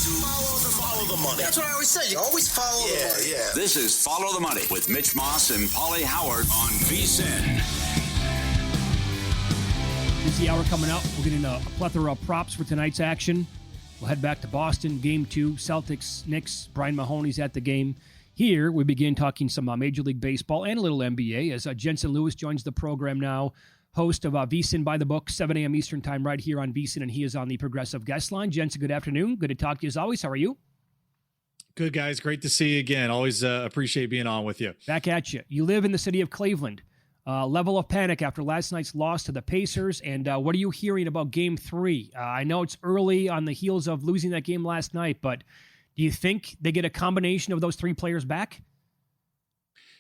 Follow the money. That's what I always say. You always follow the money. Yeah. This is Follow the Money with Mitch Moss and Pauly Howard on VSiN. Busy hour coming up. We're getting a plethora of props for tonight's action. We'll head back to Boston, Game 2, Celtics, Knicks. Brian Mahoney's at the game. Here, we begin talking some Major League Baseball and a little NBA as Jensen Lewis joins the program now, host of VSiN by the Book, 7 a.m. Eastern Time right here on VSiN, and he is on the Progressive Guest Line. Jensen, good afternoon. Good to talk to you as always. How are you? Good, guys. Great to see you again. Always appreciate being on with you. Back at you. You live in the city of Cleveland. Level of panic after last night's loss to the Pacers, and what are you hearing about Game 3? I know it's early on the heels of losing that game last night, but do you think they get a combination of those three players back?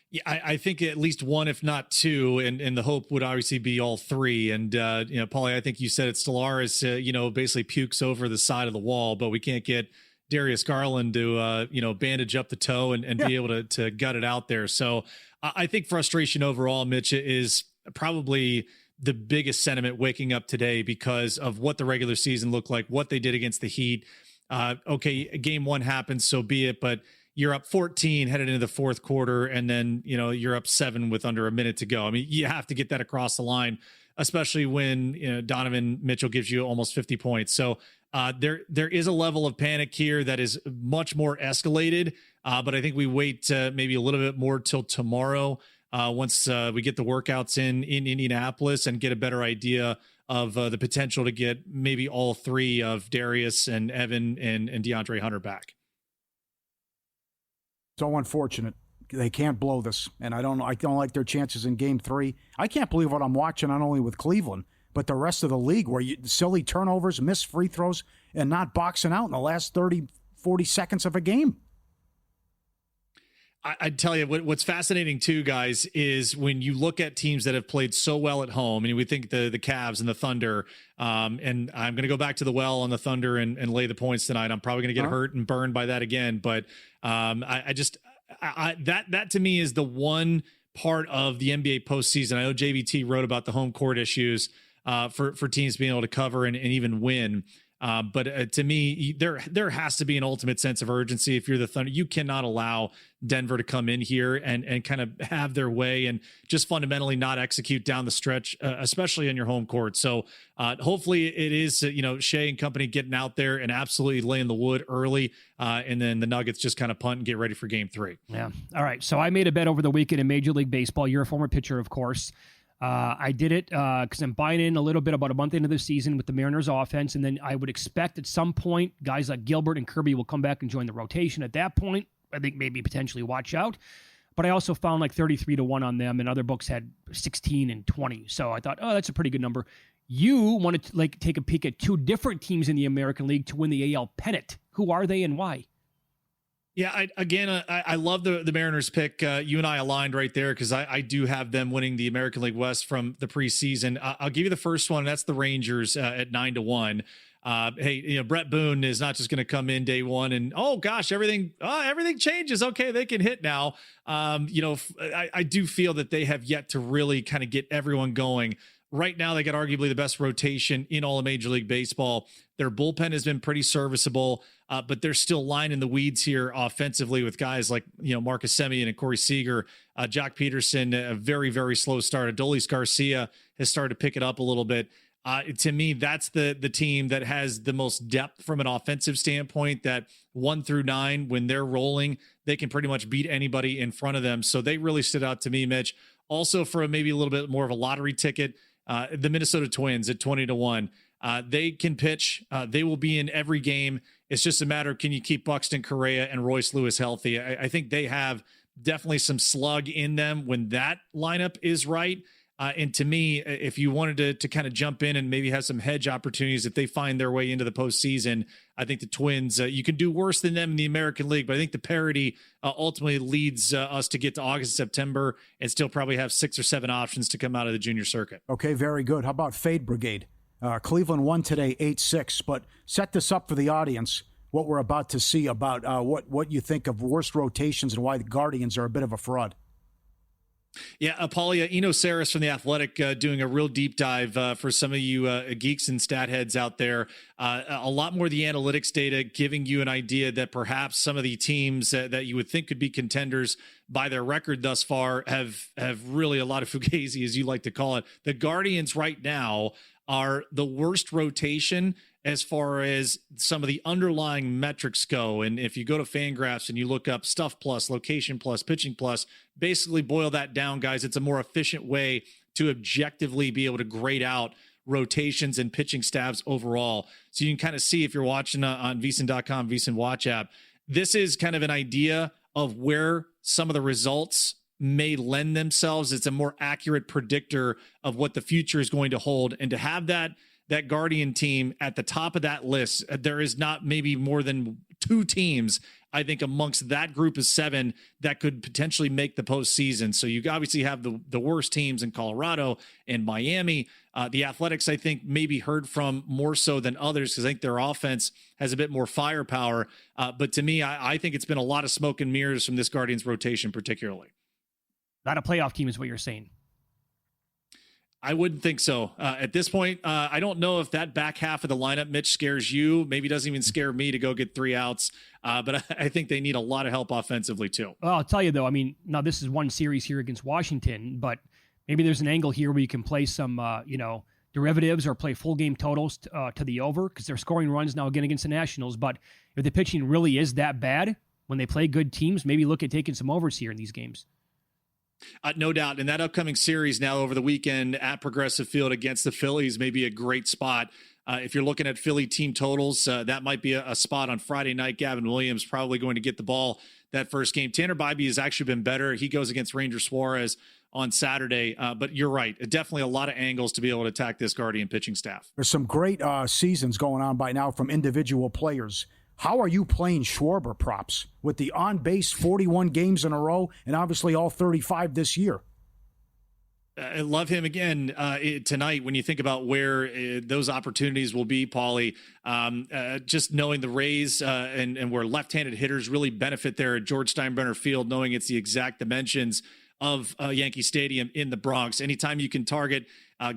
Yeah, I think at least one, if not two, and the hope would obviously be all three. And, Pauly, I think you said it, Stellaris, basically pukes over the side of the wall, but we can't get Darius Garland to, bandage up the toe and be able to gut it out there. So I think frustration overall, Mitch, is probably the biggest sentiment waking up today because of what the regular season looked like, what they did against the Heat. Okay, game one happens, so be it, but you're up 14 headed into the fourth quarter, and then, you're up 7 with under a minute to go. I mean, you have to get that across the line, especially when, Donovan Mitchell gives you almost 50 points. So there is a level of panic here that is much more escalated, but I think we wait maybe a little bit more till tomorrow once we get the workouts in Indianapolis and get a better idea of the potential to get maybe all three of Darius and Evan and DeAndre Hunter back. So unfortunate. They can't blow this, and I don't like their chances in Game 3. I can't believe what I'm watching, not only with Cleveland, but the rest of the league, where silly turnovers, missed free throws, and not boxing out in the last 30, 40 seconds of a game. I'd tell you what's fascinating too, guys, is when you look at teams that have played so well at home, and we think the Cavs and the Thunder, and I'm going to go back to the well on the Thunder and lay the points tonight. I'm probably going to get hurt and burned by that again, but that to me is the one part of the NBA postseason. I know JVT wrote about the home court issues for teams being able to cover and even win. But to me, there has to be an ultimate sense of urgency. If you're the Thunder, you cannot allow Denver to come in here and kind of have their way and just fundamentally not execute down the stretch, especially in your home court. So hopefully it is, Shea and company getting out there and absolutely laying the wood early. And then the Nuggets just kind of punt and get ready for Game 3. Yeah. All right. So I made a bet over the weekend in Major League Baseball. You're a former pitcher, of course. I did it because I'm buying in a little bit about a month into the season with the Mariners offense, and then I would expect at some point guys like Gilbert and Kirby will come back and join the rotation. At that point, I think maybe potentially watch out. But I also found like 33-1 on them, and other books had 16 and 20. So I thought, oh, that's a pretty good number. You wanted to take a peek at two different teams in the American League to win the AL pennant. Who are they and why? Yeah, I love the Mariners pick. You and I aligned right there because I do have them winning the American League West from the preseason. I'll give you the first one. That's the Rangers at 9-1. Hey, Brett Boone is not just going to come in day one and, oh gosh, everything changes. Okay, they can hit now. I do feel that they have yet to really kind of get everyone going. Right now, they got arguably the best rotation in all of Major League Baseball. Their bullpen has been pretty serviceable, but they're still lying in the weeds here offensively with guys like, Marcus Semien and Corey Seager. Jock Peterson, a very, very slow start. Adolis Garcia has started to pick it up a little bit. To me, that's the team that has the most depth from an offensive standpoint, that 1 through 9, when they're rolling, they can pretty much beat anybody in front of them. So they really stood out to me, Mitch. Also, for maybe a little bit more of a lottery ticket, the Minnesota Twins at 20-1. They can pitch. They will be in every game. It's just a matter of, can you keep Buxton Correa and Royce Lewis healthy? I think they have definitely some slug in them when that lineup is right. And to me, if you wanted to kind of jump in and maybe have some hedge opportunities, if they find their way into the postseason, I think the Twins, you can do worse than them in the American League, but I think the parity ultimately leads us to get to August, September, and still probably have 6 or 7 options to come out of the junior circuit. Okay, very good. How about Fade Brigade? Cleveland won today 8-6, but set this up for the audience, what we're about to see about what you think of worst rotations and why the Guardians are a bit of a fraud. Yeah, Pauly, Eno Saris from The Athletic doing a real deep dive for some of you geeks and stat heads out there. A lot more of the analytics data giving you an idea that perhaps some of the teams that you would think could be contenders by their record thus far have really a lot of fugazi, as you like to call it. The Guardians right now are the worst rotation as far as some of the underlying metrics go. And if you go to Fangraphs and you look up stuff plus, location plus, pitching plus, basically boil that down, guys. It's a more efficient way to objectively be able to grade out rotations and pitching staffs overall. So you can kind of see, if you're watching on VSiN.com, VSiN Watch app, this is kind of an idea of where some of the results may lend themselves. It's a more accurate predictor of what the future is going to hold. And to have that Guardian team at the top of that list, there is not maybe more than 2 teams, I think, amongst that group of 7 that could potentially make the postseason. So you obviously have the worst teams in Colorado and Miami. The Athletics, I think, maybe heard from more so than others because I think their offense has a bit more firepower. But to me, I think it's been a lot of smoke and mirrors from this Guardians rotation particularly. Not a playoff team is what you're saying. I wouldn't think so. At this point, I don't know if that back half of the lineup, Mitch, scares you. Maybe doesn't even scare me to go get 3 outs. But I think they need a lot of help offensively, too. Well, I'll tell you, though, I mean, now this is one series here against Washington, but maybe there's an angle here where you can play some, derivatives or play full game totals to the over because they're scoring runs now again against the Nationals. But if the pitching really is that bad when they play good teams, maybe look at taking some overs here in these games. No doubt. And that upcoming series now over the weekend at Progressive Field against the Phillies may be a great spot. If you're looking at Philly team totals, that might be a spot on Friday night. Gavin Williams probably going to get the ball that first game. Tanner Bybee has actually been better. He goes against Ranger Suarez on Saturday. But you're right. Definitely a lot of angles to be able to attack this Guardian pitching staff. There's some great seasons going on by now from individual players. How are you playing Schwarber props with the on-base 41 games in a row and obviously all 35 this year? I love him again tonight when you think about where those opportunities will be, Pauly. Just knowing the Rays and where left-handed hitters really benefit there at George Steinbrenner Field, knowing it's the exact dimensions of Yankee Stadium in the Bronx. Anytime you can target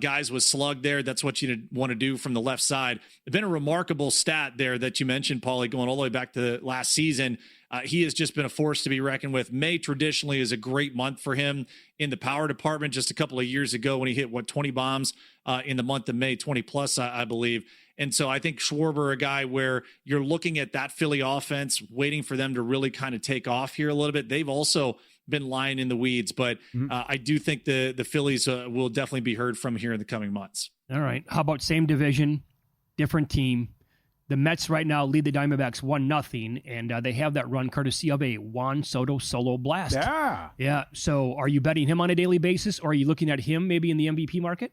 guys with slug there, that's what you want to do from the left side. It's been a remarkable stat there that you mentioned, Pauly, going all the way back to last season. He has just been a force to be reckoned with. May traditionally is a great month for him in the power department. Just a couple of years ago when he hit, 20 bombs in the month of May, 20 plus, I believe. And so I think Schwarber, a guy where you're looking at that Philly offense, waiting for them to really kind of take off here a little bit. They've also been lying in the weeds, but I do think the Phillies will definitely be heard from here in the coming months. All right. How about same division, different team? The Mets right now lead the Diamondbacks 1-0, and they have that run courtesy of a Juan Soto solo blast. Yeah. So are you betting him on a daily basis, or are you looking at him maybe in the MVP market?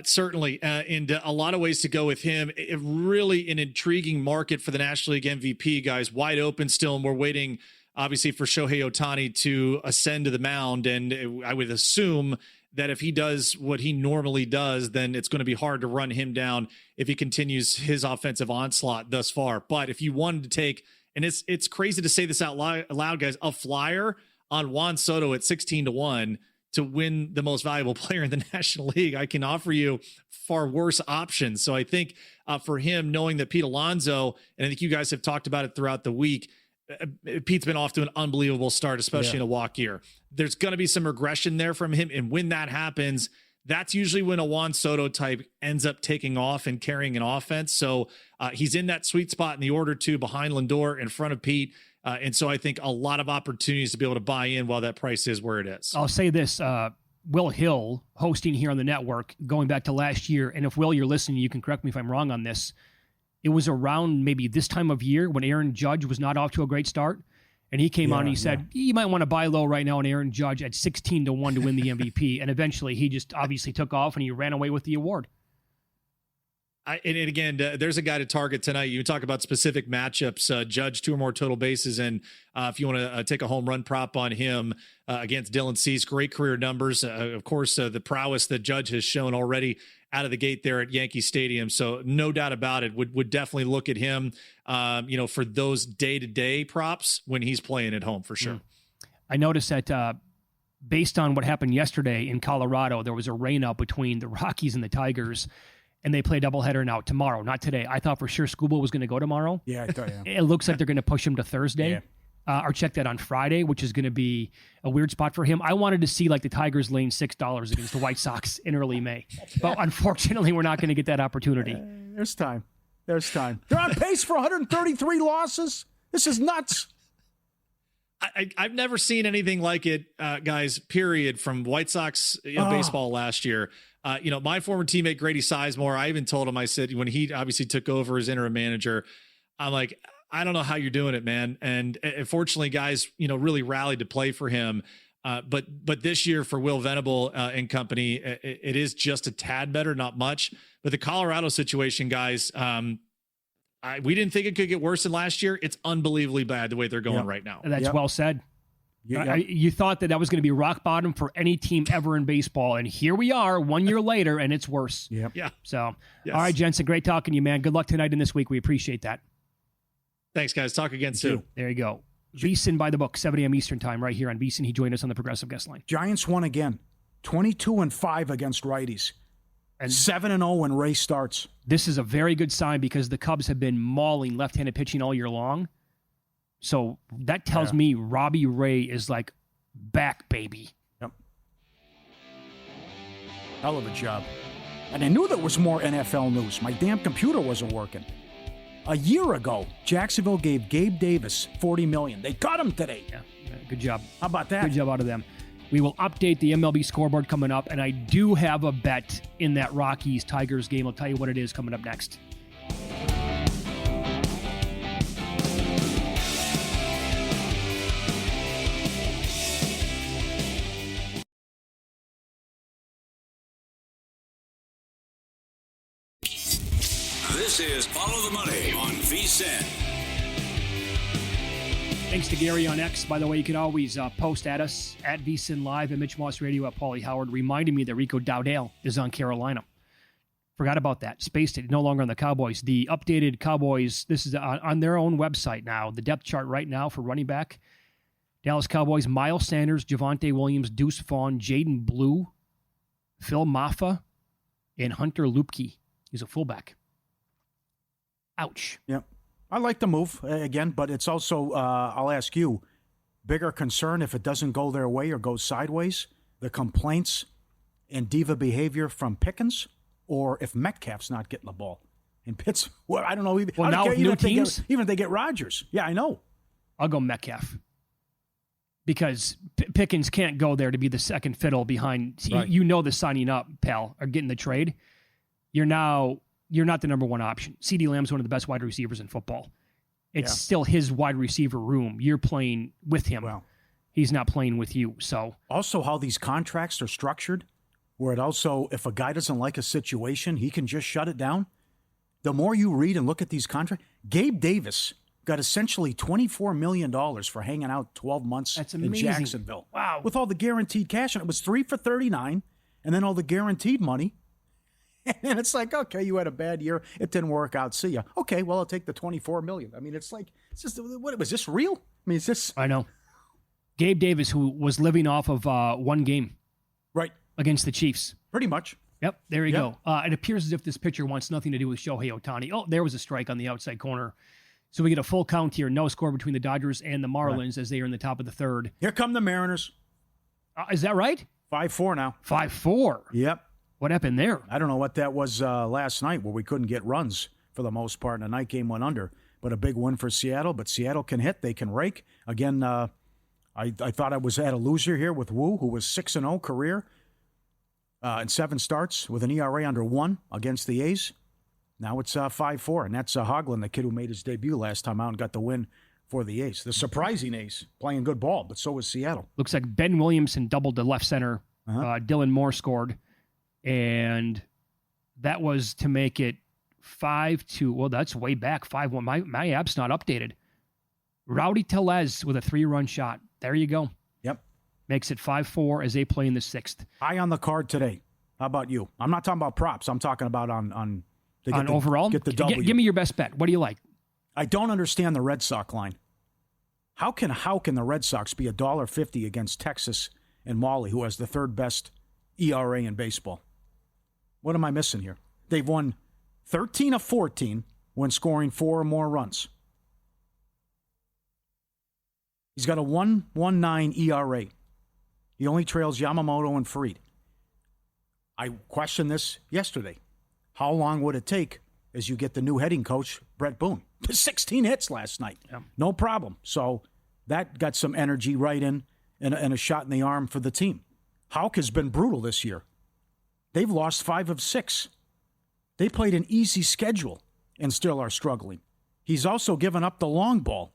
Certainly, and a lot of ways to go with him. Really an intriguing market for the National League MVP, guys. Wide open still, and we're waiting, obviously, for Shohei Ohtani to ascend to the mound, and I would assume that if he does what he normally does, then it's going to be hard to run him down if he continues his offensive onslaught thus far. But if you wanted to take, and it's crazy to say this out loud, guys, a flyer on Juan Soto at 16-1 to win the most valuable player in the National League, I can offer you far worse options. So I think for him, knowing that Pete Alonso, and I think you guys have talked about it throughout the week, Pete's been off to an unbelievable start, especially in a walk year. There's going to be some regression there from him. And when that happens, that's usually when a Juan Soto type ends up taking off and carrying an offense. So he's in that sweet spot in the order two, behind Lindor, in front of Pete. And so I think a lot of opportunities to be able to buy in while that price is where it is. I'll say this, Will Hill hosting here on the network going back to last year. And if Will, you're listening, you can correct me if I'm wrong on this. It was around maybe this time of year when Aaron Judge was not off to a great start. And he came on and he said, you might want to buy low right now on Aaron Judge at 16-1 to win the MVP. And eventually he just obviously took off and he ran away with the award. And again, there's a guy to target tonight. You talk about specific matchups, Judge 2 or more total bases. And if you want to take a home run prop on him against Dylan Cease, great career numbers. Of course, the prowess that Judge has shown already out of the gate there at Yankee Stadium. So no doubt about it, would definitely look at him, for those day-to-day props when he's playing at home for sure. I noticed that based on what happened yesterday in Colorado, there was a rain-out between the Rockies and the Tigers, and they play a doubleheader now tomorrow, not today. I thought for sure Scuba was going to go tomorrow. Yeah, I thought, yeah. It looks like they're going to push him to Thursday. Yeah. Or check that on Friday, which is going to be a weird spot for him. I wanted to see like the Tigers laying $6 against the White Sox in early May. But unfortunately, we're not going to get that opportunity. There's time. There's time. They're on pace for 133 losses. This is nuts. I've never seen anything like it, guys, period, from White Sox baseball last year. My former teammate, Grady Sizemore, I even told him, I said, when he obviously took over as interim manager, I'm like, I don't know how you're doing it, man. And fortunately, guys, really rallied to play for him. But this year for Will Venable and company, it is just a tad better, not much. But the Colorado situation, guys, we didn't think it could get worse than last year. It's unbelievably bad the way they're going right now. That's well said. You thought that was going to be rock bottom for any team ever in baseball. And here we are 1 year later, and it's worse. Yeah. So, yes. All right, Jensen, great talking to you, man. Good luck tonight and this week. We appreciate that. Thanks, guys. Talk again soon. There you go. VSiN by the book, 7 a.m. Eastern time, right here on VSiN. He joined us on the Progressive Guest Line. Giants won again. 22-5 against righties. And 7-0 when Ray starts. This is a very good sign because the Cubs have been mauling left-handed pitching all year long. So that tells me Robbie Ray is like back, baby. Yep. Hell of a job. And I knew there was more NFL news. My damn computer wasn't working. A year ago, Jacksonville gave Gabe Davis $40 million. They got him today. Yeah, good job. How about that? Good job out of them. We will update the MLB scoreboard coming up, and I do have a bet in that Rockies-Tigers game. I'll tell you what it is coming up next. This is Follow the Money on VSiN. Thanks to Gary on X. By the way, you can always post at us at VSiN Live and Mitch Moss Radio at Pauly Howard, reminding me that Rico Dowdale is on Carolina. Forgot about that. Spaced it. No longer on the Cowboys. The updated Cowboys, this is on their own website now. The depth chart right now for running back. Dallas Cowboys, Miles Sanders, Javonte Williams, Deuce Vaughn, Jaden Blue, Phil Maffa, and Hunter Lupke. He's a fullback. Ouch. Yep. I like the move, again, but it's also, I'll ask you, bigger concern if it doesn't go their way or goes sideways, the complaints and diva behavior from Pickens, or if Metcalf's not getting the ball. And Pitts, well, I don't know. Well, now with new teams? Even if they get Rodgers. Yeah, I know. I'll go Metcalf. Because Pickens can't go there to be the second fiddle behind. Right. You know the signing up, pal, or getting the trade. You're not the number one option. CeeDee Lamb's one of the best wide receivers in football. It's still his wide receiver room. You're playing with him. Well, he's not playing with you. So also how these contracts are structured, where it also, if a guy doesn't like a situation, he can just shut it down. The more you read and look at these contracts, Gabe Davis got essentially $24 million for hanging out 12 months in Jacksonville. Wow. With all the guaranteed cash. And it was 3 for $39, and then all the guaranteed money. And it's like, okay, you had a bad year. It didn't work out. See ya. Okay, well, I'll take the $24 million. I mean, it's like, it's just, what, was this real? I mean, is this? I know. Gabe Davis, who was living off of one game. Right. Against the Chiefs. Pretty much. Yep, there you go. It appears as if this pitcher wants nothing to do with Shohei Ohtani. Oh, there was a strike on the outside corner. So we get a full count here. No score between the Dodgers and the Marlins as they are in the top of the third. Here come the Mariners. Is that right? 5-4 now. 5-4? Yep. What happened there? I don't know what that was last night where we couldn't get runs for the most part, and the night game went under. But a big win for Seattle. But Seattle can hit. They can rake. Again, I thought I was at a loser here with Wu, who was 6-0 career in 7 starts with an ERA under 1 against the A's. Now it's 5-4, and that's Hoglund, the kid who made his debut last time out and got the win for the A's. The surprising A's, playing good ball, but so was Seattle. Looks like Ben Williamson doubled to left center. Dylan Moore scored. And that was to make it 5-2. Well, that's way back, 5-1. My app's not updated. Rowdy Tellez with a 3-run shot. There you go. Yep. Makes it 5-4 as they play in the 6th. High on the card today. How about you? I'm not talking about props. I'm talking about on overall? Get the W. Give me your best bet. What do you like? I don't understand the Red Sox line. How can the Red Sox be $1.50 against Texas and Pauly, who has the third best ERA in baseball. What am I missing here? They've won 13 of 14 when scoring 4 or more runs. He's got a 1.19 ERA. He only trails Yamamoto and Fried. I questioned this yesterday. How long would it take as you get the new hitting coach, Brett Boone? 16 hits last night. Yeah. No problem. So that got some energy right in and a shot in the arm for the team. Houck has been brutal this year. They've lost 5 of 6. They played an easy schedule and still are struggling. He's also given up the long ball.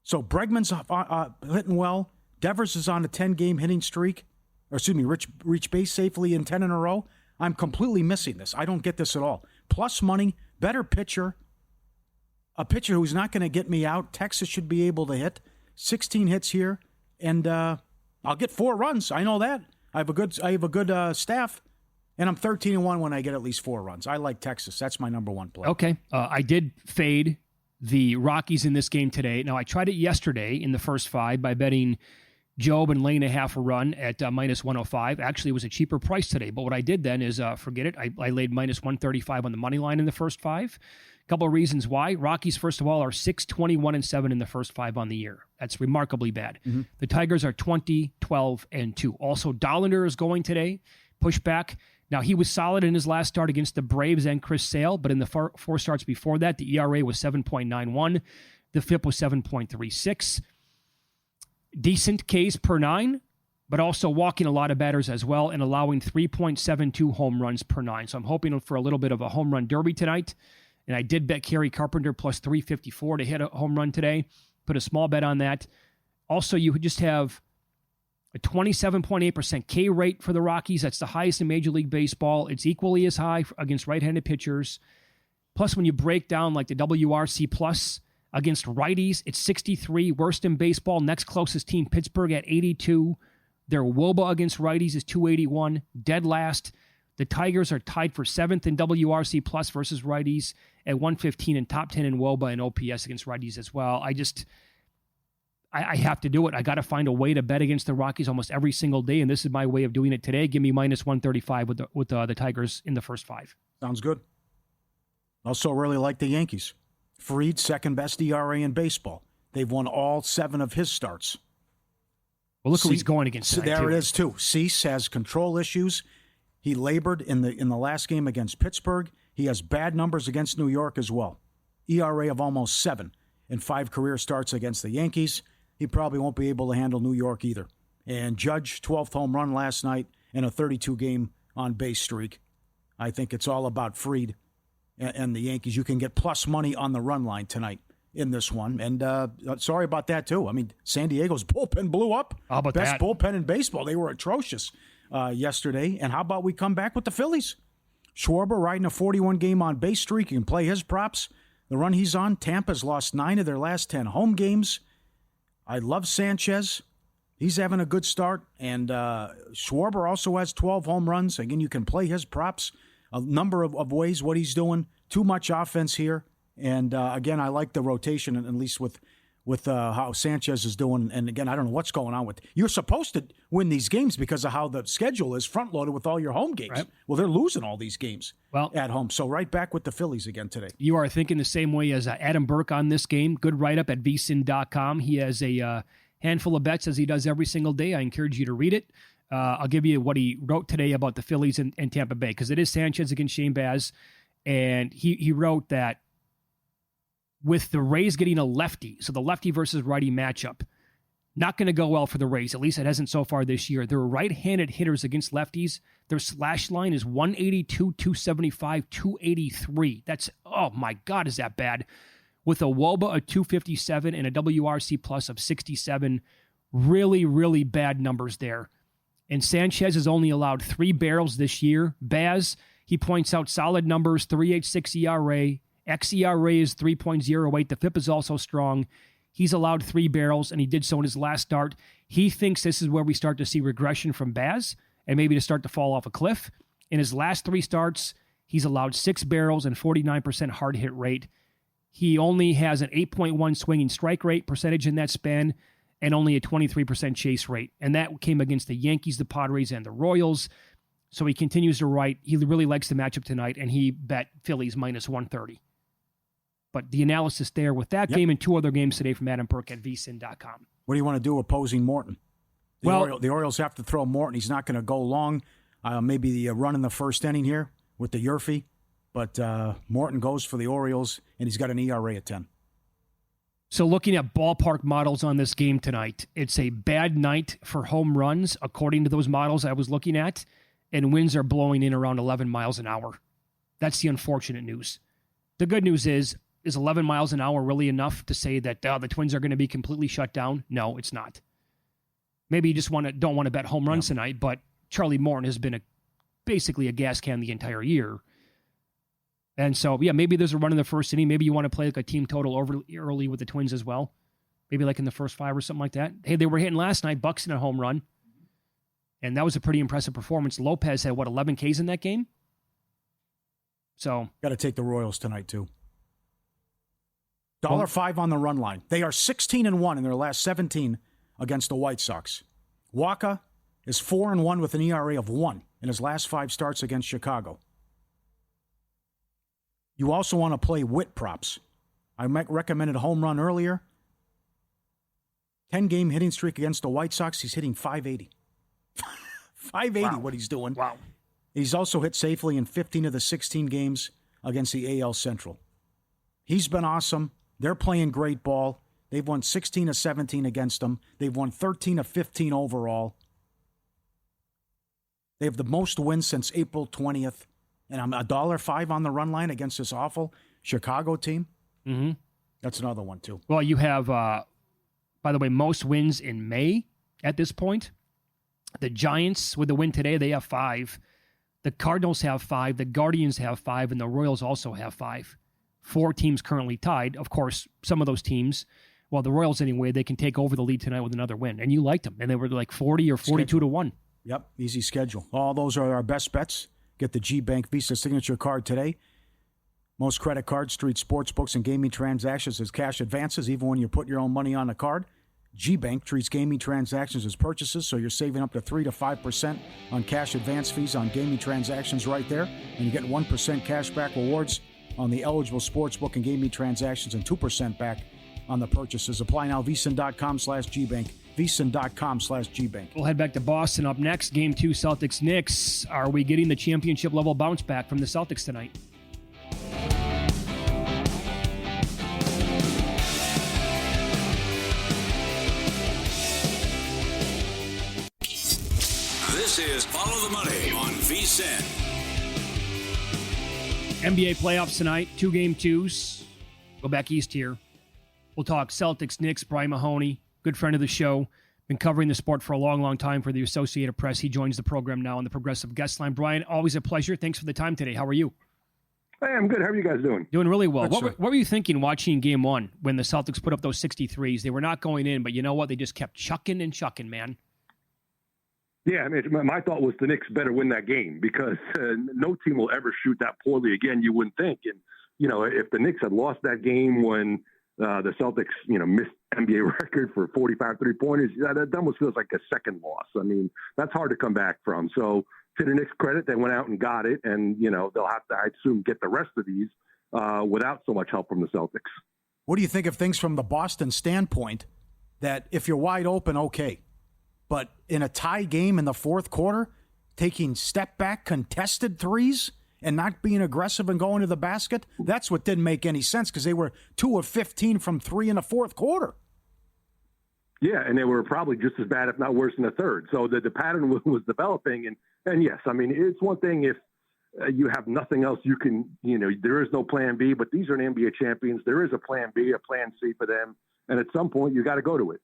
So Bregman's hitting well. Devers is on a 10-game hitting streak. Reach base safely in 10 in a row. I'm completely missing this. I don't get this at all. Plus money, better pitcher, a pitcher who's not going to get me out. Texas should be able to hit 16 hits here, and I'll get 4 runs. I know that. I have a good staff, and I'm 13-1 when I get at least 4 runs. I like Texas. That's my number 1 play. Okay, I did fade the Rockies in this game today. Now I tried it yesterday in the first 5 by betting Job and laying a half a run at minus 105. Actually, it was a cheaper price today. But what I did then is forget it. I laid minus 135 on the money line in the first 5. A couple of reasons why. Rockies, first of all, are 6-21-7 in the first 5 on the year. That's remarkably bad. Mm-hmm. The Tigers are 20-12-2. Also, Dollander is going today. Pushback. Now, he was solid in his last start against the Braves and Chris Sale, but in the 4 starts before that, the ERA was 7.91. The FIP was 7.36. Decent Ks per 9, but also walking a lot of batters as well and allowing 3.72 home runs per 9. So I'm hoping for a little bit of a home run derby tonight. And I did bet Kerry Carpenter plus 354 to hit a home run today. Put a small bet on that. Also, you just have a 27.8% K rate for the Rockies. That's the highest in Major League Baseball. It's equally as high against right-handed pitchers. Plus, when you break down like the WRC plus against righties, it's 63, worst in baseball. Next closest team, Pittsburgh, at 82. Their WOBA against righties is 281, dead last. The Tigers are tied for 7th in WRC plus versus righties at 115 and top 10 in WOBA and OPS against righties as well. I have to do it. I got to find a way to bet against the Rockies almost every single day, and this is my way of doing it today. Give me minus 135 with the Tigers in the first 5. Sounds good. Also really like the Yankees. Fried, second best ERA in baseball. They've won all 7 of his starts. Well, look who he's going against tonight, there it is, too. Cease has control issues. He labored in the last game against Pittsburgh. He has bad numbers against New York as well. ERA of almost 7 in 5 career starts against the Yankees. He probably won't be able to handle New York either. And Judge, 12th home run last night and a 32-game on-base streak. I think it's all about Fried and the Yankees. You can get plus money on the run line tonight in this one. And sorry about that, too. I mean, San Diego's bullpen blew up. How about Best that? bullpen in baseball. They were atrocious yesterday. And how about we come back with the Phillies? Schwarber riding a 41-game on-base streak. You can play his props. The run he's on, Tampa's lost 9 of their last 10 home games. I love Sanchez. He's having a good start. And Schwarber also has 12 home runs. Again, you can play his props a number of ways what he's doing. Too much offense here. And, again, I like the rotation, at least with how Sanchez is doing. And, again, I don't know what's going on with – you're supposed to win these games because of how the schedule is front-loaded with all your home games. Right. Well, they're losing all these games at home. So right back with the Phillies again today. You are thinking the same way as Adam Burke on this game. Good write-up at VSiN.com. He has a handful of bets as he does every single day. I encourage you to read it. I'll give you what he wrote today about the Phillies and Tampa Bay, because it is Sanchez against Shane Baz. And he wrote that with the Rays getting a lefty, so the lefty versus righty matchup, not going to go well for the Rays. At least it hasn't so far this year. They're right-handed hitters against lefties. Their slash line is 182, 275, 283. That's, oh my God, is that bad? With a WOBA of 257 and a WRC plus of 67. Really, really bad numbers there. And Sanchez has only allowed 3 barrels this year. Baz, he points out solid numbers, 3.86 ERA. xERA is 3.08. The FIP is also strong. He's allowed 3 barrels, and he did so in his last start. He thinks this is where we start to see regression from Baz and maybe to start to fall off a cliff. In his last 3 starts, he's allowed 6 barrels and 49% hard hit rate. He only has an 8.1 swinging strike rate percentage in that span. and only a 23% chase rate. And that came against the Yankees, the Padres, and the Royals. So he continues to write. He really likes the matchup tonight, and he bet Phillies minus 130. But the analysis there with that game and 2 other games today from Adam Perk at VSiN.com. What do you want to do opposing Morton? The Orioles have to throw Morton. He's not going to go long. Maybe the run in the first inning here with the Yurfie. But Morton goes for the Orioles, and he's got an ERA at 10. So looking at ballpark models on this game tonight, it's a bad night for home runs, according to those models I was looking at, and winds are blowing in around 11 miles an hour. That's the unfortunate news. The good news is 11 miles an hour really enough to say that the Twins are going to be completely shut down? No, it's not. Maybe you just don't want to bet home runs tonight, but Charlie Morton has been basically a gas can the entire year. And so, maybe there's a run in the first inning. Maybe you want to play like a team total early with the Twins as well. Maybe like in the first 5 or something like that. Hey, they were hitting last night, Buxton a home run. And that was a pretty impressive performance. Lopez had, 11 Ks in that game? So. Got to take the Royals tonight, too. $1.05 on the run line. They are 16-1 in their last 17 against the White Sox. Waka is 4-1 with an ERA of 1 in his last 5 starts against Chicago. You also want to play Witt props. I recommended a home run earlier. 10-game hitting streak against the White Sox. He's hitting 580. 580, what he's doing. Wow. He's also hit safely in 15 of the 16 games against the AL Central. He's been awesome. They're playing great ball. They've won 16 of 17 against them. They've won 13 of 15 overall. They have the most wins since April 20th. And I'm $1.05 on the run line against this awful Chicago team. Mm-hmm. That's another one, too. Well, you have, by the way, most wins in May at this point. The Giants, with the win today, they have 5. The Cardinals have 5. The Guardians have 5. And the Royals also have 5. 4 teams currently tied. Of course, some of those teams, well, the Royals anyway, they can take over the lead tonight with another win. And you liked them. And they were like 40 or 42-1. Yep, easy schedule. All those are our best bets. Get the G-Bank Visa Signature Card today. Most credit cards, street sports books, and gaming transactions as cash advances, even when you put your own money on the card. G-Bank treats gaming transactions as purchases, so you're saving up to 3 to 5% on cash advance fees on gaming transactions right there. And you get 1% cashback rewards on the eligible sportsbook and gaming transactions and 2% back on the purchases. Apply now, VSiN.com/GBank. VSiN.com/GBank. We'll head back to Boston up next. Game 2, Celtics-Knicks. Are we getting the championship-level bounce back from the Celtics tonight? This is Follow the Money on VSiN. NBA playoffs tonight, 2 game 2s. Go back east here. We'll talk Celtics, Knicks, Brian Mahoney, good friend of the show. Been covering the sport for a long, long time for the Associated Press. He joins the program now on the Progressive Guest Line. Brian, always a pleasure. Thanks for the time today. How are you? Hey, I'm good. How are you guys doing? Doing really well. What were you thinking watching Game 1 when the Celtics put up those 63s? They were not going in, but you know what? They just kept chucking and chucking, man. Yeah, I mean, my thought was the Knicks better win that game because no team will ever shoot that poorly again, you wouldn't think. And, if the Knicks had lost that game when the Celtics, missed NBA record for 45 3-pointers, that almost feels like a second loss. I mean, that's hard to come back from. So to the Knicks' credit, they went out and got it. And, they'll have to, I assume, get the rest of these without so much help from the Celtics. What do you think of things from the Boston standpoint that if you're wide open, okay. But in a tie game in the fourth quarter, taking step-back contested threes and not being aggressive and going to the basket, that's what didn't make any sense because they were 2 of 15 from 3 in the fourth quarter. Yeah, and they were probably just as bad, if not worse, in the third. So the pattern was developing. And yes, I mean, it's one thing if you have nothing else you can, there is no plan B, but these are an NBA champions. There is a plan B, a plan C for them. And at some point, you got to go to it.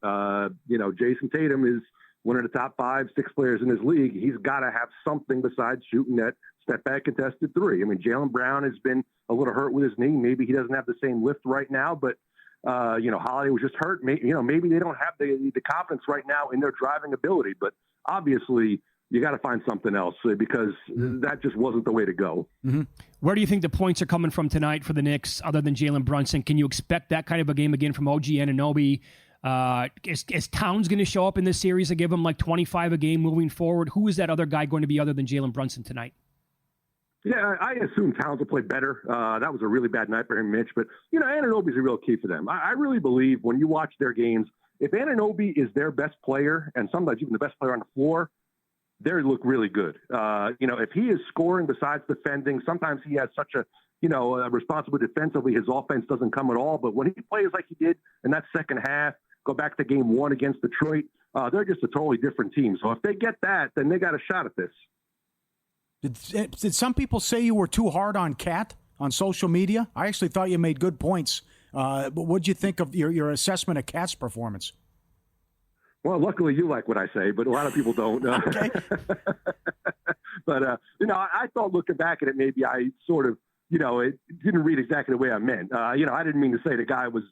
Jason Tatum is one of the top 5, 6 players in his league. He's got to have something besides shooting that step-back contested 3. I mean, Jaylen Brown has been a little hurt with his knee. Maybe he doesn't have the same lift right now, but, Holiday was just hurt. Maybe they don't have the confidence right now in their driving ability. But obviously, you got to find something else because that just wasn't the way to go. Mm-hmm. Where do you think the points are coming from tonight for the Knicks other than Jalen Brunson? Can you expect that kind of a game again from OG Anunoby? Is Towns going to show up in this series and give him like 25 a game moving forward? Who is that other guy going to be other than Jalen Brunson tonight? Yeah, I assume Towns will play better. That was a really bad night for him, Mitch. But, Anunoby's a real key for them. I really believe when you watch their games, if Anunoby is their best player and sometimes even the best player on the floor, they look really good. If he is scoring besides defending, sometimes he has such a responsibility defensively. His offense doesn't come at all. But when he plays like he did in that second half, go back to game 1 against Detroit, they're just a totally different team. So if they get that, then they got a shot at this. Did some people say you were too hard on Cat on social media? I actually thought you made good points. But what did you think of your assessment of Cat's performance? Well, luckily you like what I say, but a lot of people don't. Okay. But, I thought looking back at it, maybe I sort of, it didn't read exactly the way I meant. I didn't mean to say the guy was,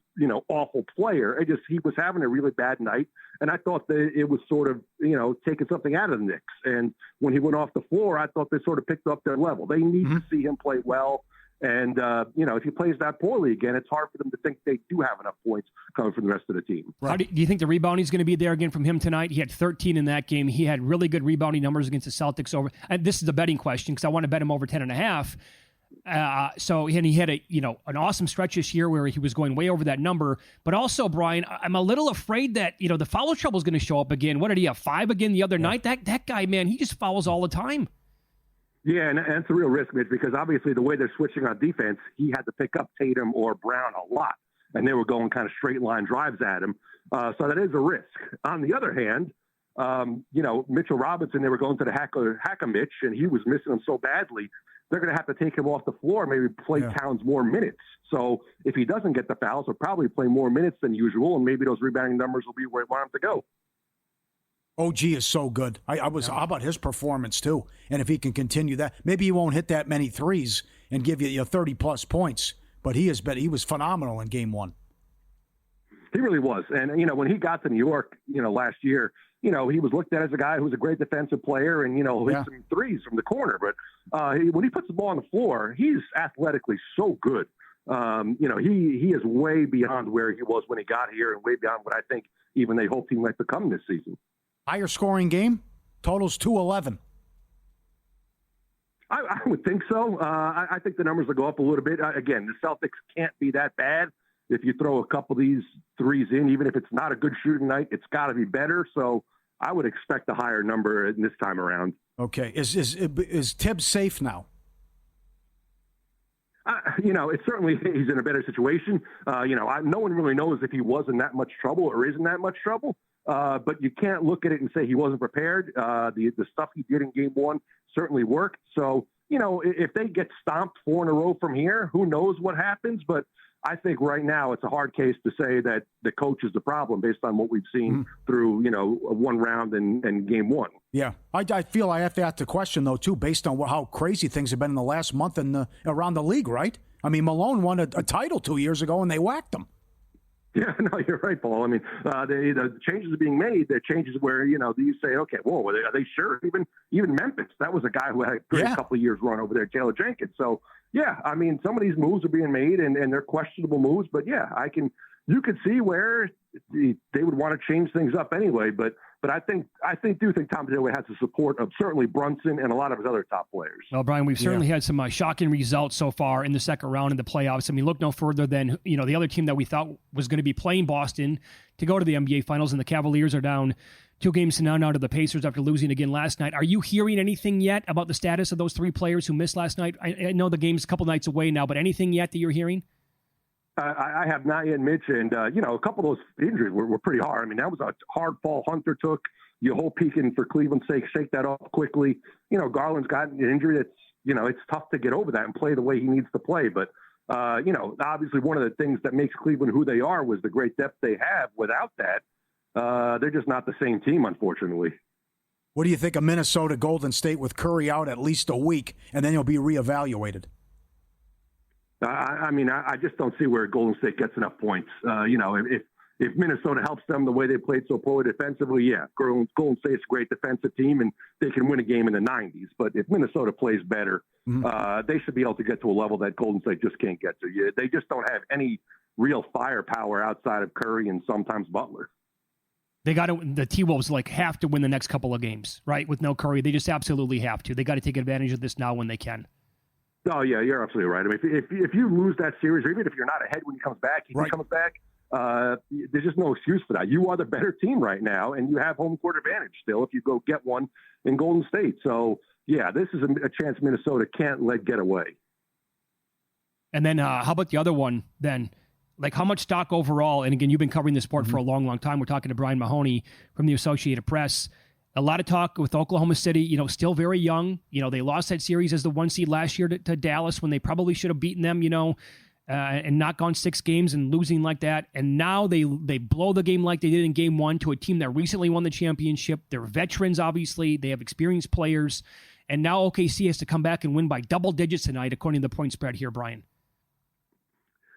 awful player. He was having a really bad night. And I thought that it was sort of, taking something out of the Knicks. And when he went off the floor, I thought they sort of picked up their level. They need to see him play well. And, if he plays that poorly again, it's hard for them to think they do have enough points coming from the rest of the team. Right. Do you think the rebounding is going to be there again from him tonight? He had 13 in that game. He had really good rebounding numbers against the Celtics over. And this is a betting question because I want to bet him over 10.5. And he had an awesome stretch this year where he was going way over that number. But also, Brian, I'm a little afraid that, the foul trouble is going to show up again. What did he have, 5 again the other night? That guy, man, he just fouls all the time. Yeah, and it's a real risk, Mitch, because obviously the way they're switching on defense, he had to pick up Tatum or Brown a lot, and they were going kind of straight line drives at him. So that is a risk. On the other hand, Mitchell Robinson, they were going to the hack-a-Mitch, and he was missing him so badly, they're going to have to take him off the floor, maybe play Towns more minutes. So if he doesn't get the fouls, he'll probably play more minutes than usual, and maybe those rebounding numbers will be where he wants him to go. OG is so good. How about his performance too? And if he can continue that, maybe he won't hit that many threes and give you 30+ points. But he was phenomenal in game 1. He really was. And when he got to New York, last year, he was looked at as a guy who was a great defensive player and hit some threes from the corner. But when he puts the ball on the floor, he's athletically so good. He is way beyond where he was when he got here and way beyond what I think even they hoped he might become this season. Higher scoring game, totals 211. I would think so. I think the numbers will go up a little bit. Again, the Celtics can't be that bad. If you throw a couple of these threes in, even if it's not a good shooting night, it's got to be better. So I would expect a higher number this time around. Okay. Is Tibbs safe now? It's certainly he's in a better situation. No one really knows if he was in that much trouble or isn't that much trouble. But you can't look at it and say he wasn't prepared. The stuff he did in game 1 certainly worked. So, if they get stomped 4 in a row from here, who knows what happens? But I think right now it's a hard case to say that the coach is the problem based on what we've seen through, one round and game 1. Yeah. I feel I have to ask the question, though, too, based on how crazy things have been in the last month around the league, right? I mean, Malone won a title 2 years ago and they whacked him. Yeah, no, you're right, Paul. I mean, the changes are being made. They're changes where, you say, okay, whoa, are they sure? Even Memphis, that was a guy who had a great couple of years run over there, Taylor Jenkins. So, yeah, I mean, some of these moves are being made and they're questionable moves. But, yeah, you could see where they would want to change things up anyway. But I think Tom Thibodeau has the support of certainly Brunson and a lot of his other top players. Well, Brian, we've certainly had some shocking results so far in the second round in the playoffs. I mean, look no further than the other team that we thought was going to be playing Boston to go to the NBA Finals, and the Cavaliers are down 2 games to none out of the Pacers after losing again last night. Are you hearing anything yet about the status of those 3 players who missed last night? I know the game's a couple nights away now, but anything yet that you're hearing? I have not yet, Mitch, and a couple of those injuries were pretty hard. I mean, that was a hard fall Hunter took. You hope he can, for Cleveland's sake, shake that off quickly. Garland's got an injury that's, it's tough to get over that and play the way he needs to play. But, obviously one of the things that makes Cleveland who they are was the great depth they have. Without that, they're just not the same team, unfortunately. What do you think of Minnesota Golden State with Curry out at least a week, and then he'll be reevaluated? I just don't see where Golden State gets enough points. if Minnesota helps them the way they played so poorly defensively, yeah, Golden State's a great defensive team and they can win a game in the 90s. But if Minnesota plays better, they should be able to get to a level that Golden State just can't get to. Yeah, they just don't have any real firepower outside of Curry and sometimes Butler. They got to, the T-Wolves have to win the next couple of games, right? With no Curry, they just absolutely have to. They got to take advantage of this now when they can. Oh yeah, you're absolutely right. I mean, if you lose that series, or even if you're not ahead when he comes back, he comes back. There's just no excuse for that. You are the better team right now, and you have home court advantage still if you go get one in Golden State. So yeah, this is a chance Minnesota can't let get away. And then how about the other one then? Like, how much stock overall, and again, you've been covering the sport for a long, long time. We're talking to Brian Mahoney from the Associated Press. A lot of talk with Oklahoma City, still very young. They lost that series as the 1 seed last year to Dallas when they probably should have beaten them, and not gone 6 games and losing like that. And now they blow the game like they did in game 1 to a team that recently won the championship. They're veterans, obviously. They have experienced players. And now OKC has to come back and win by double digits tonight, according to the point spread here, Brian.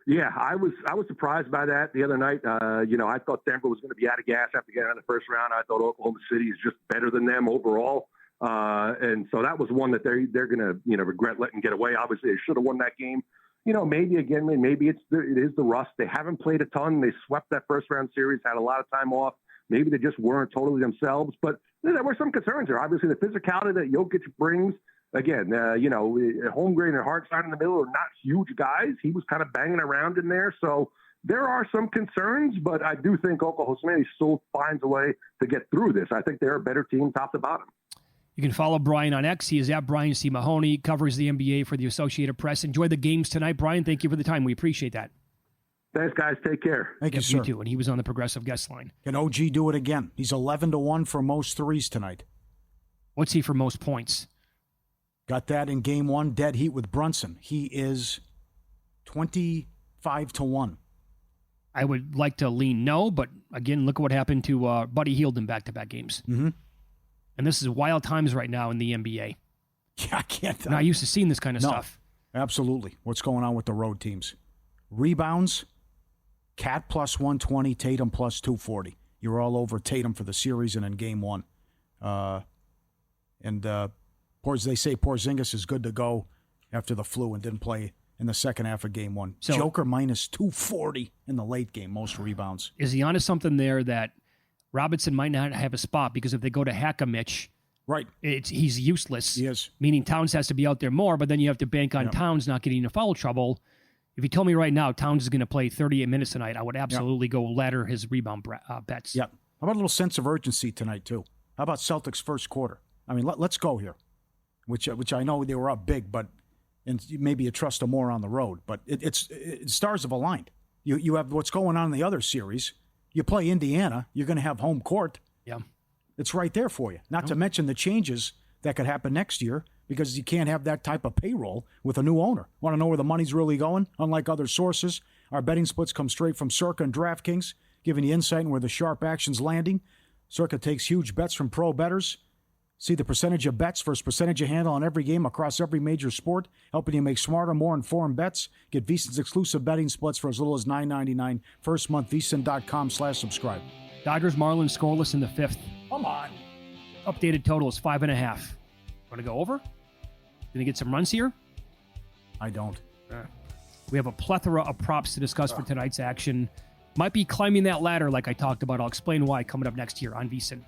Yeah, I was surprised by that the other night. I thought Denver was going to be out of gas after getting out of the first round. I thought Oklahoma City is just better than them overall. And so that was one that they're going to, regret letting get away. Obviously, they should have won that game. Maybe it is the rust. They haven't played a ton. They swept that first round series, had a lot of time off. Maybe they just weren't totally themselves. But there were some concerns there. Obviously, the physicality that Jokic brings. Again, Holmgren and Hartenstein in the middle are not huge guys. He was kind of banging around in there. So there are some concerns, but I do think Oklahoma City still finds a way to get through this. I think they're a better team top to bottom. You can follow Brian on X. He is at Brian C. Mahoney, covers the NBA for the Associated Press. Enjoy the games tonight, Brian. Thank you for the time. We appreciate that. Thanks, guys. Take care. Thank you, sir. You too. And he was on the Progressive Guest Line. Can OG do it again? He's 11-1 for most threes tonight. What's he for most points? Got that in game 1, dead heat with Brunson. He is 25-1. I would like to lean no, but again, look at what happened to Buddy Hield in back-to-back games. Mm-hmm. And this is wild times right now in the NBA. Yeah, I can't. Not used to seeing this kind of stuff. Absolutely. What's going on with the road teams? Rebounds, Cat plus 120, Tatum plus 240. You're all over Tatum for the series and in game 1. They say Porzingis is good to go after the flu and didn't play in the second half of game 1. So, Joker minus 240 in the late game, most rebounds. Is he onto something there that Robinson might not have a spot because if they go to hack a Mitch, right, he's useless. He is. Meaning Towns has to be out there more, but then you have to bank on Towns not getting into foul trouble. If you told me right now Towns is going to play 38 minutes tonight, I would absolutely go ladder his rebound bets. Yeah. How about a little sense of urgency tonight, too? How about Celtics first quarter? I mean, let's go here. Which I know they were up big, and maybe you trust them more on the road. But it's stars have aligned. You have what's going on in the other series. You play Indiana, you're going to have home court. Yeah, it's right there for you. Not to mention the changes that could happen next year because you can't have that type of payroll with a new owner. Want to know where the money's really going? Unlike other sources, our betting splits come straight from Circa and DraftKings, giving you insight on where the sharp action's landing. Circa takes huge bets from pro bettors. See the percentage of bets versus percentage of handle on every game across every major sport, helping you make smarter, more informed bets. Get VSiN's exclusive betting splits for as little as $9.99. First month, VSiN.com/subscribe. Dodgers Marlins scoreless in the 5th. Come on. Updated total is 5.5. Want to go over? Gonna get some runs here? I don't. We have a plethora of props to discuss for tonight's action. Might be climbing that ladder like I talked about. I'll explain why coming up next year on VSiN.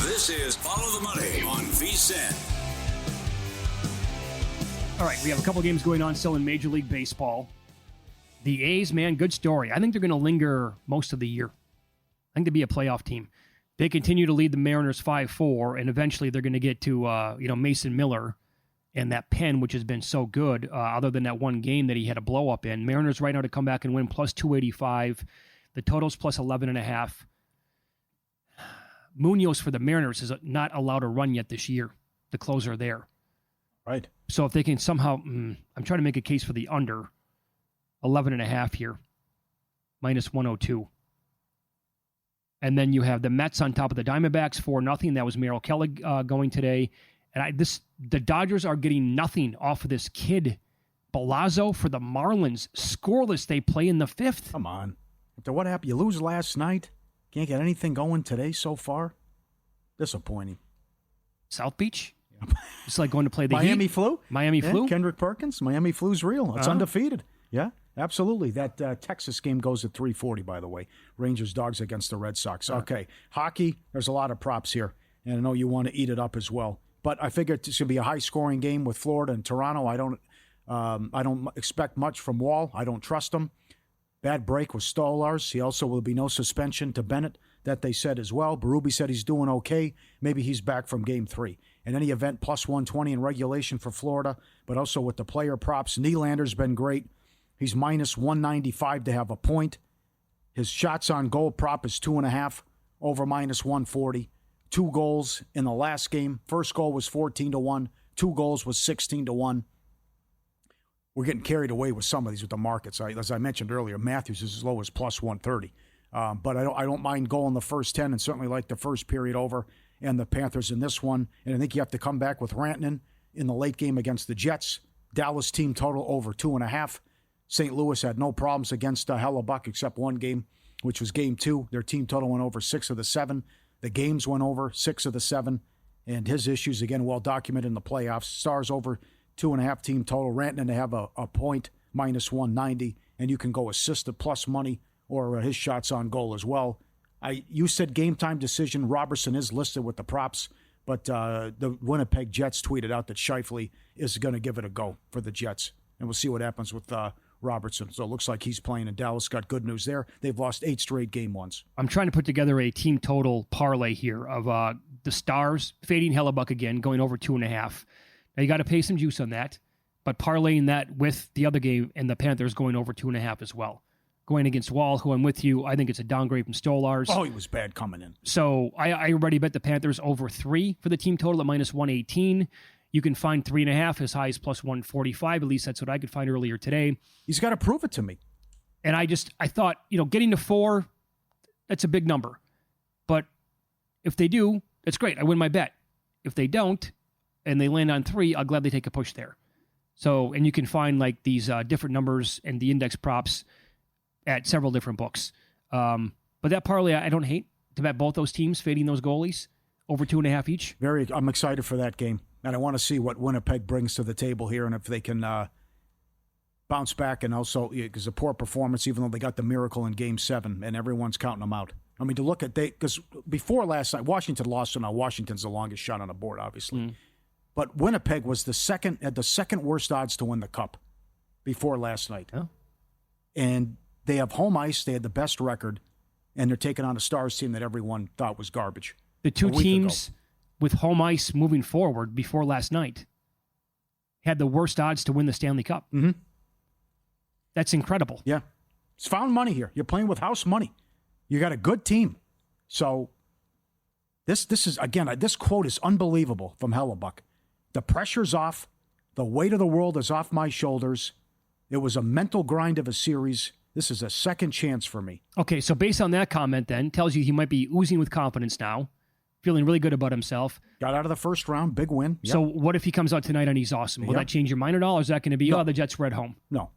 This is Follow the Money on VSiN. All right, we have a couple games going on still in Major League Baseball. The A's, man, good story. I think they're going to linger most of the year. I think they'll be a playoff team. They continue to lead the Mariners 5-4, and eventually they're going to get to Mason Miller and that pen, which has been so good, other than that one game that he had a blow-up in. Mariners right now to come back and win plus 285. The total's plus 11.5. Munoz for the Mariners is not allowed to run yet this year. The closer there. Right. So if they can somehow, I'm trying to make a case for the under 11.5 here, minus 102. And then you have the Mets on top of the Diamondbacks, 4-0. That was Merrill Kelly going today. And the Dodgers are getting nothing off of this kid, Balazzo, for the Marlins. Scoreless, they play in the 5th. Come on. After what happened? You lose last night? Can't get anything going today so far? Disappointing. South Beach? It's like going to play the Miami Heat. flu? Miami flu? Kendrick Perkins? Miami flu's real. It's undefeated. Yeah, absolutely. That Texas game goes at 3:40, by the way. Rangers Dogs against the Red Sox. Okay. Hockey, there's a lot of props here. And I know you want to eat it up as well. But I figure it's going to be a high-scoring game with Florida and Toronto. I don't expect much from Wall. I don't trust him. Bad break with Stolarz. He also will be no suspension to Bennett, that they said as well. Berube said he's doing okay. Maybe he's back from Game 3. In any event, plus 120 in regulation for Florida, but also with the player props. Nylander's been great. He's minus 195 to have a point. His shots on goal prop is 2.5, over minus 140. 2 goals in the last game. First goal was 14-1. 2 goals was 16-1. We're getting carried away with some of these with the markets. As I mentioned earlier, Matthews is as low as plus 130. But I don't mind going the first 10 and certainly like the first period over and the Panthers in this one. And I think you have to come back with Rantanen in the late game against the Jets. Dallas team total over 2.5. St. Louis had no problems against Hellebuck except one game, which was Game 2. Their team total went over 6 of the 7. The games went over 6 of the 7. And his issues, again, well documented in the playoffs. Stars over 2.5 team total. Rantanen to have a point, minus 190. And you can go assisted plus money or his shots on goal as well. You said game time decision. Robertson is listed with the props, but the Winnipeg Jets tweeted out that Scheifele is going to give it a go for the Jets. And we'll see what happens with Robertson. So it looks like he's playing, and Dallas got good news there. They've lost 8 straight game ones. I'm trying to put together a team total parlay here of the Stars fading Hellebuck again, going over 2.5. Now you got to pay some juice on that, but parlaying that with the other game and the Panthers going over 2.5 as well. Going against Wall, who I'm with you, I think it's a downgrade from Stolarz. Oh, he was bad coming in. So I already bet the Panthers over 3 for the team total at minus 118. You can find 3.5 as high as plus 145. At least that's what I could find earlier today. He's got to prove it to me. And I thought, getting to 4, that's a big number. But if they do, that's great. I win my bet. If they don't, and they land on 3, I'll gladly take a push there. So, and you can find like these different numbers and the index props at several different books. But that parlay, I don't hate to bet both those teams fading those goalies over 2.5 each. I'm excited for that game. And I want to see what Winnipeg brings to the table here and if they can bounce back. And also, because a poor performance, even though they got the miracle in Game 7, and everyone's counting them out. I mean, to look at because before last night, Washington lost, so now Washington's the longest shot on the board, obviously. But Winnipeg was had the second worst odds to win the Cup before last night. Oh. And they have home ice. They had the best record, and they're taking on a Stars team that everyone thought was garbage. The two teams with home ice moving forward before last night had the worst odds to win the Stanley Cup. Mm-hmm. That's incredible. Yeah. It's found money here. You're playing with house money. You got a good team. So this is, again, this quote is unbelievable from Hellebuck. The pressure's off. The weight of the world is off my shoulders. It was a mental grind of a series. This is a second chance for me. Okay, so based on that comment then, tells you he might be oozing with confidence now, feeling really good about himself. Got out of the first round, big win. Yep. So what if he comes out tonight and he's awesome? Will that change your mind at all, or is that going to be, the Jets were at home? No.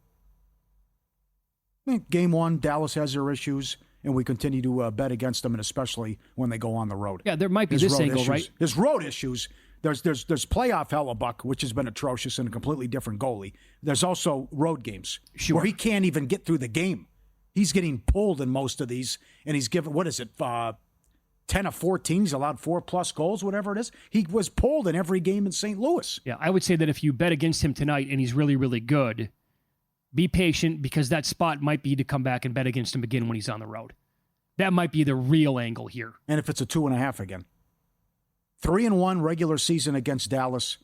Game 1, Dallas has their issues, and we continue to bet against them, and especially when they go on the road. Yeah, there might be this angle, issues. right? There's road issues. There's playoff Hellebuck, which has been atrocious and a completely different goalie. There's also road games where he can't even get through the game. He's getting pulled in most of these, and he's given, 10 of 14. He's allowed 4+ goals, whatever it is. He was pulled in every game in St. Louis. Yeah, I would say that if you bet against him tonight and he's really, really good, be patient because that spot might be to come back and bet against him again when he's on the road. That might be the real angle here. And if it's a 2.5 again. 3-1 regular season against Dallas,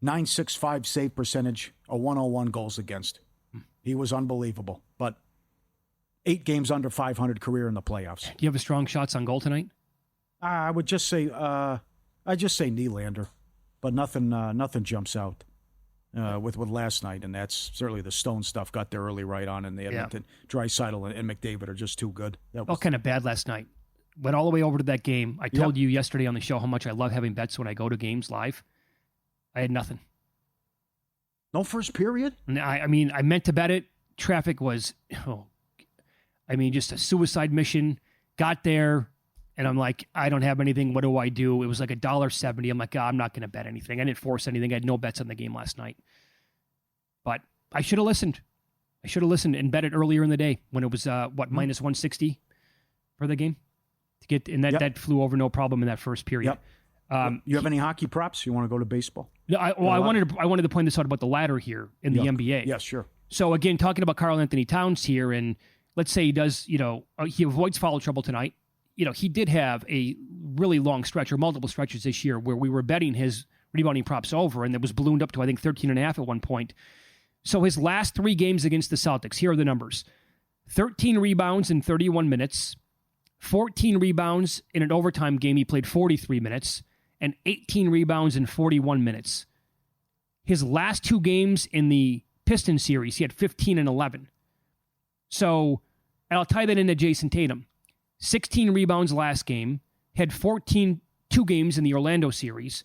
.965 save percentage, a 101 goals against. He was unbelievable. But 8 games under 500 career in the playoffs. Do you have a strong shots on goal tonight? I would just say, Nylander, but nothing jumps out with last night, and that's certainly the Stone stuff got there early right on, and the Edmonton, Draisaitl and McDavid are just too good. All kind of bad last night. went all the way over to that game. I told you yesterday on the show how much I love having bets when I go to games live. I had nothing. No first period? I mean, I meant to bet it. Traffic was, just a suicide mission. Got there, and I'm like, I don't have anything. What do I do? It was like $1.70. I'm like, I'm not going to bet anything. I didn't force anything. I had no bets on the game last night. But I should have listened. I should have listened and bet it earlier in the day when it was, minus 160 for the game. To get, and that flew over no problem in that first period. Yep. You have any hockey props? You want to go to baseball? No, I wanted to point this out about the ladder here in the NBA. Yeah, sure. So again, talking about Karl Anthony Towns here, and let's say he does, he avoids foul trouble tonight. He did have a really long stretch or multiple stretches this year where we were betting his rebounding props over, and it was ballooned up to, I think, 13.5 at one point. So his last 3 games against the Celtics, here are the numbers. 13 rebounds in 31 minutes, 14 rebounds in an overtime game. He played 43 minutes, and 18 rebounds in 41 minutes. His last 2 games in the Pistons series, he had 15 and 11. So, and I'll tie that into Jason Tatum. 16 rebounds last game, had 2 games in the Orlando series.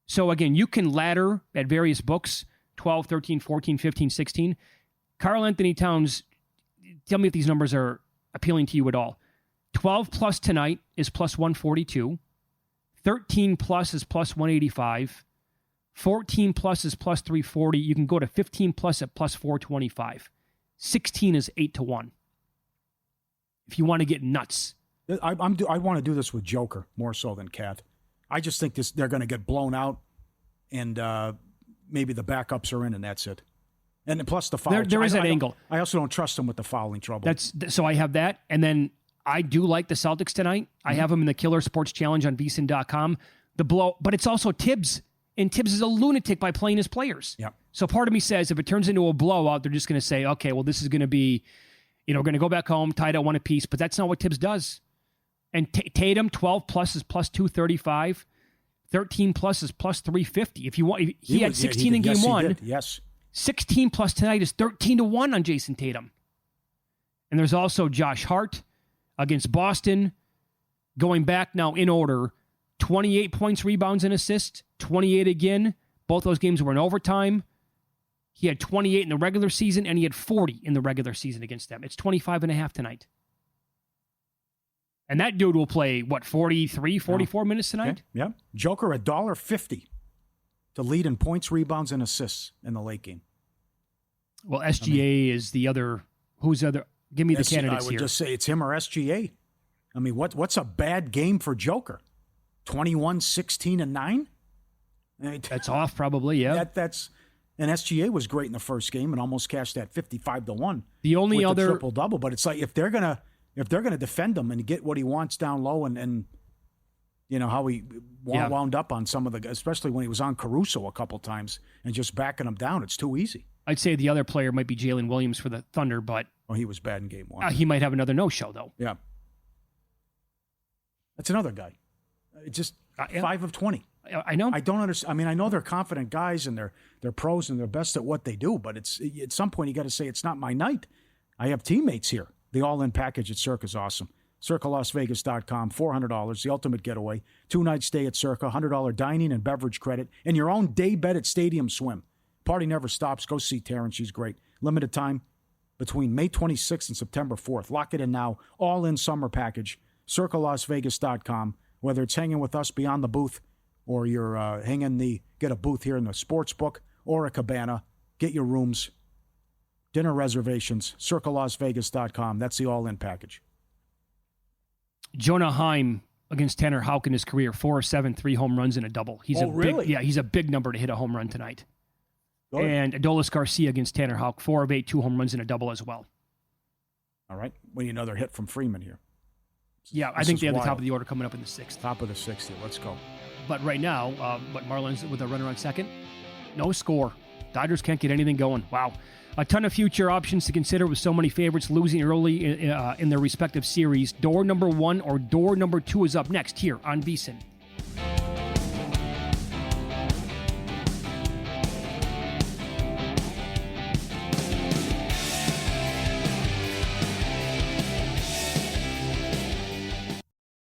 So again, you can ladder at various books, 12, 13, 14, 15, 16. Karl Anthony Towns, tell me if these numbers are appealing to you at all. 12 plus tonight is plus 142. 13 plus is plus 185. 14 plus is plus 340. You can go to 15 plus at plus 425. 16 is 8-1. If you want to get nuts. I want to do this with Joker more so than Cat. I just think they're going to get blown out, and maybe the backups are in, and that's it. And plus the foul. There is that angle. I also don't trust them with the fouling trouble. So I have that, and then I do like the Celtics tonight. I have them in the Killer Sports Challenge on VSiN.com. But it's also Tibbs. And Tibbs is a lunatic by playing his players. Yep. So part of me says if it turns into a blowout, they're just going to say, okay, well, this is going to be, we're going to go back home, tied at 1 apiece. But that's not what Tibbs does. And Tatum, 12 plus is plus 235. 13 plus is plus 350. If you want, he had 16 in game 1. Yes. 16 plus tonight is 13-1 on Jason Tatum. And there's also Josh Hart against Boston. Going back now in order, 28 points, rebounds, and assists. 28 again. Both those games were in overtime. He had 28 in the regular season, and he had 40 in the regular season against them. It's 25.5 tonight. And that dude will play, 44 minutes tonight? Okay. Yeah. Joker, $1.50 to lead in points, rebounds, and assists in the late game. Well, SGA is the other. Who's the other? Give me the candidates here. I would just say it's him or SGA. I mean, what's a bad game for Joker? 21, 16, and 9? That's off, probably, yeah. And SGA was great in the first game and almost cashed that 55-1. The only other triple double, but it's like if they're gonna defend him and get what he wants down low and how he wound up on some of the, especially when he was on Caruso a couple times and just backing him down, it's too easy. I'd say the other player might be Jalen Williams for the Thunder, but he was bad in game 1. He might have another no-show though. Yeah, that's another guy. It's just 5 of 20. I know. I don't understand. I mean, I know they're confident guys and they're pros and they're best at what they do, but it's at some point you got to say it's not my night. I have teammates here. The all-in package at Circa is awesome. CircaLasVegas.com, $400, the ultimate getaway. 2-night stay at Circa, $100 dining and beverage credit, and your own day bed at Stadium Swim. Party never stops. Go see Taryn. She's great. Limited time between May 26th and September 4th. Lock it in now. All-in summer package. CircaLasVegas.com. Whether it's hanging with us beyond the booth or you're get a booth here in the sports book or a cabana, get your rooms, dinner reservations, CircaLasVegas.com. That's the all-in package. Jonah Heim against Tanner Houck in his career, 4 of 7, 3 home runs and a double. He's a big number to hit a home run tonight. Good. And Adolis Garcia against Tanner Houck, 4 of 8, 2 home runs and a double as well. All right. We need another hit from Freeman here. Yeah, I think they have the top of the order coming up in the 6th. Top of the 6th here. Let's go. But right now, Marlins with a runner on second, no score. Dodgers can't get anything going. Wow. A ton of future options to consider with so many favorites losing early in their respective series. Door number 1 or door number 2 is up next here on VSiN.